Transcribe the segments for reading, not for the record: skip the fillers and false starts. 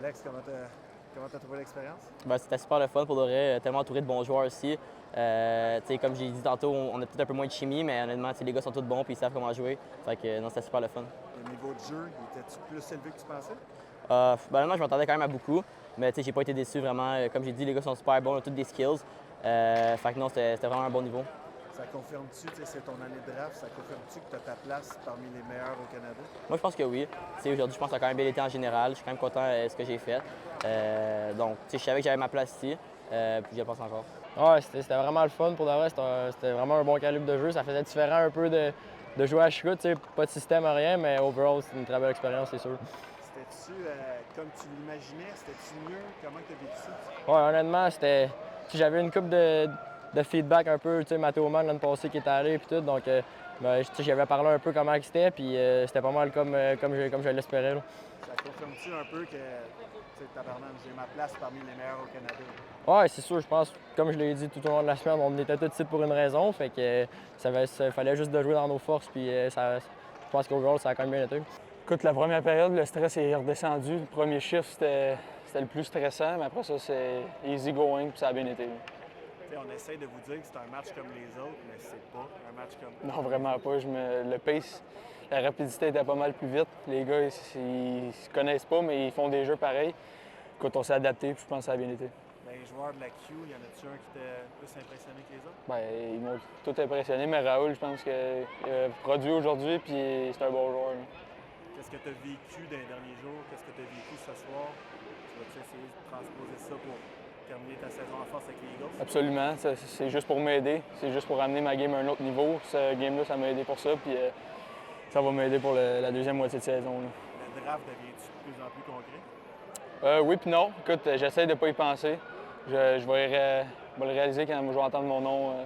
Alex, comment t'as trouvé l'expérience? Ben, c'était super le fun pour de vrai, tellement entouré de bons joueurs aussi. Comme j'ai dit tantôt, on a peut-être un peu moins de chimie, mais honnêtement, les gars sont tous bons et ils savent comment jouer. Fait que non, c'était super le fun. Le niveau de jeu, il était-tu plus élevé que tu pensais? Honnêtement, je m'attendais quand même à beaucoup, mais j'ai pas été déçu vraiment. Comme j'ai dit, les gars sont super bons, ils ont tous des skills. Fait que non, c'était vraiment un bon niveau. Ça confirme-tu, c'est ton année de draft, ça confirme-tu que tu as ta place parmi les meilleurs au Canada? Moi, je pense que oui. Aujourd'hui, je pense que ça a quand même bien été en général. Je suis quand même content de ce que j'ai fait. Donc, je savais que j'avais ma place ici, puis je le pense encore. Ouais, c'était vraiment le fun pour de vrai. C'était vraiment un bon calibre de jeu. Ça faisait différent un peu de jouer à Chicago. Pas de système, rien, mais overall, c'était une très belle expérience, c'est sûr. C'était-tu comme tu l'imaginais? C'était-tu mieux? Comment tu as vécu ça? Ouais, honnêtement, j'avais une coupe de feedback un peu, Matteo Mann l'année passée qui était allé et tout. Donc, j'avais parlé un peu comment c'était, puis c'était pas mal comme je l'espérais. Ça confirme-tu un peu que, tabarnak, j'ai ma place parmi les meilleurs au Canada? Ouais, c'est sûr, je pense, comme je l'ai dit tout au long de la semaine, on était tous ici pour une raison. Fait que ça fallait juste de jouer dans nos forces, puis je pense qu'overall, ça a quand même bien été. Écoute, la première période, le stress est redescendu. Le premier chiffre, c'était le plus stressant, mais après ça, c'est easy going, puis ça a bien été. On essaie de vous dire que c'est un match comme les autres, mais c'est pas un match comme... Non, vraiment pas. Le pace, la rapidité était pas mal plus vite. Les gars, ils se connaissent pas, mais ils font des jeux pareils. Écoute, on s'est adapté, puis je pense que ça a bien été. Les joueurs de la Q, y en a-tu un qui t'a plus impressionné que les autres? Bien, ils m'ont tout impressionné, mais Raoul, je pense qu'il a produit aujourd'hui, puis c'est un bon joueur. Là. Qu'est-ce que tu as vécu dans les derniers jours? Qu'est-ce que tu as vécu ce soir? Tu vas-tu essayer de transposer ça pour terminer ta saison en force avec les Eagles? Absolument. C'est juste pour m'aider. C'est juste pour amener ma game à un autre niveau. Ce game-là, ça m'a aidé pour ça, puis ça va m'aider pour la deuxième moitié de saison. Là. Le draft devient-tu de plus en plus concret? Oui puis non. Écoute, j'essaie de ne pas y penser. Je vais le réaliser quand je vais entendre mon nom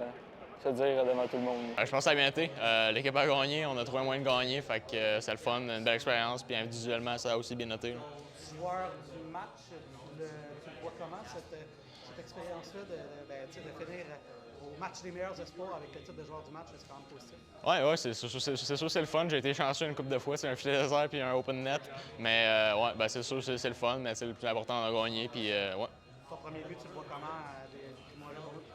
se dire devant tout le monde. Je pense que ça a bien été. L'équipe a gagné, on a trouvé un moyen de gagner, fait que c'est le fun, une belle expérience, puis individuellement, ça a aussi bien noté. Là. Joueur du match, tu le vois comment cette expérience-là de finir au match des meilleurs espoirs avec le titre de joueur du match, c'est quand même positif? Oui, c'est sûr c'est le fun. J'ai été chanceux une couple de fois, c'est un filet désert puis un open net. Mais c'est sûr c'est le fun, mais c'est le plus important, on a gagné. Puis, ouais. Ton premier but, tu le vois comment?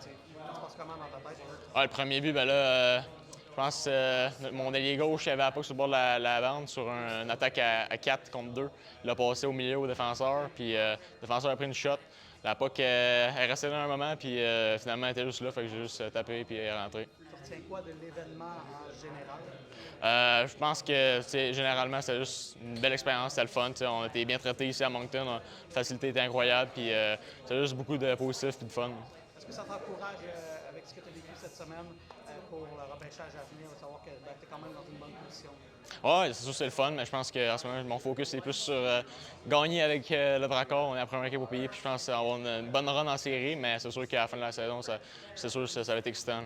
Ça se passe comment dans ta tête? Le premier but, je pense que mon ailier gauche avait la puck sur le bord de la bande sur une attaque à 4 contre 2. Il a passé au milieu au défenseur, puis le défenseur a pris une shot. La puck est restée là un moment, puis finalement, elle était juste là, fait que j'ai juste tapé puis elle est rentrée. Tu retiens quoi de l'événement en général? Je pense que généralement, c'était juste une belle expérience, c'était le fun. On a été bien traités ici à Moncton, la facilité était incroyable, puis c'était juste beaucoup de positifs et de fun. Est-ce que ça t'encourage avec ce que tu as vécu cette semaine pour le repêchage à venir, de savoir que tu es quand même dans une bonne position? Oui, c'est sûr c'est le fun, mais je pense qu'en ce moment, mon focus est plus sur gagner avec le Dracor. On est la première équipe au pays, puis je pense avoir une bonne run en série, mais c'est sûr qu'à la fin de la saison, c'est sûr que ça va être excitant.